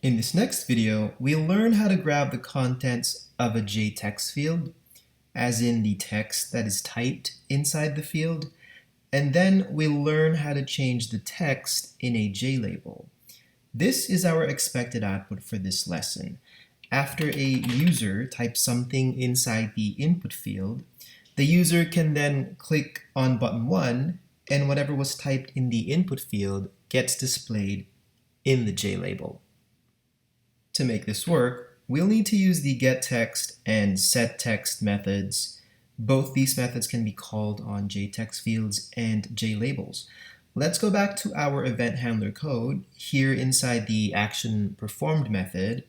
In this next video, we'll learn how to grab the contents of a JText field, as in the text that is typed inside the field, and then we'll learn how to change the text in a JLabel. This is our expected output for this lesson. After a user types something inside the input field, the user can then click on button 1, and whatever was typed in the input field gets displayed in the JLabel. To make this work, we'll need to use the getText and setText methods. Both these methods can be called on JTextFields and JLabels. Let's go back to our event handler code. Here inside the actionPerformed method,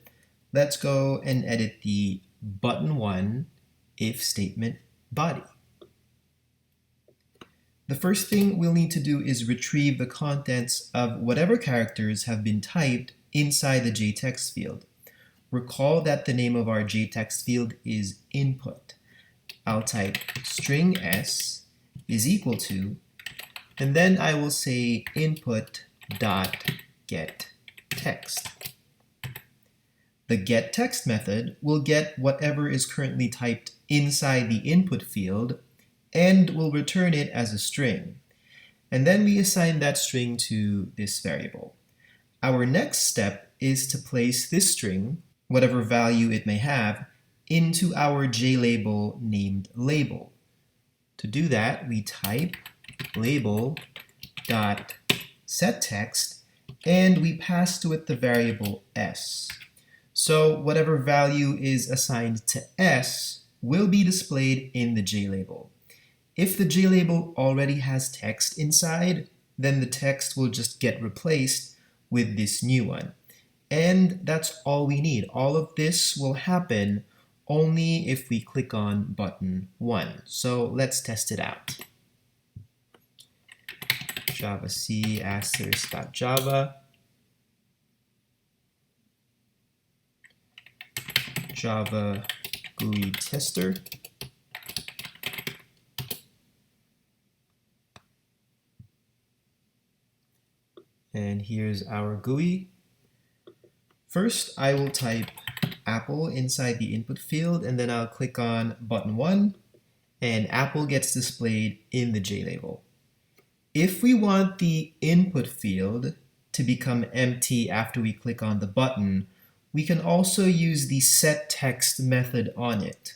let's go and edit the button1 if statement body. The first thing we'll need to do is retrieve the contents of whatever characters have been typed inside the JText field. Recall that the name of our JText field is input. I'll type string s is equal to, and then I will say input dot get text. The getText method will get whatever is currently typed inside the input field and will return it as a string. And then we assign that string to this variable. Our next step is to place this string, whatever value it may have, into our JLabel named label. To do that, we type label.setText and we pass to it the variable s. So whatever value is assigned to s will be displayed in the JLabel. If the JLabel already has text inside, then the text will just get replaced with this new one. And that's all we need. All of this will happen only if we click on button 1. So let's test it out. javac *.java, Java GUI tester, and here's our GUI. First, I will type Apple inside the input field, and then I'll click on button 1, and Apple gets displayed in the JLabel. If we want the input field to become empty after we click on the button, we can also use the setText method on it.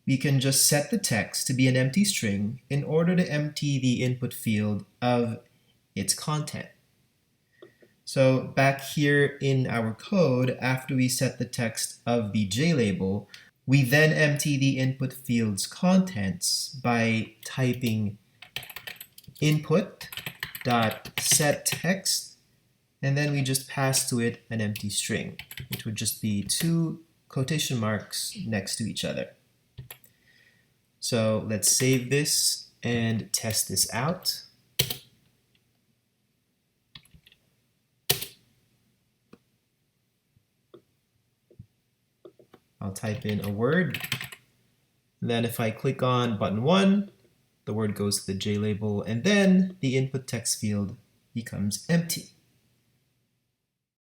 We can just set the text to be an empty string in order to empty the input field of its content. So back here in our code, after we set the text of the JLabel, we then empty the input field's contents by typing input.setText, and then we just pass to it an empty string, which would just be 2 quotation marks next to each other. So let's save this and test this out. I'll type in a word. Then if I click on button 1, the word goes to the JLabel, and then the input text field becomes empty.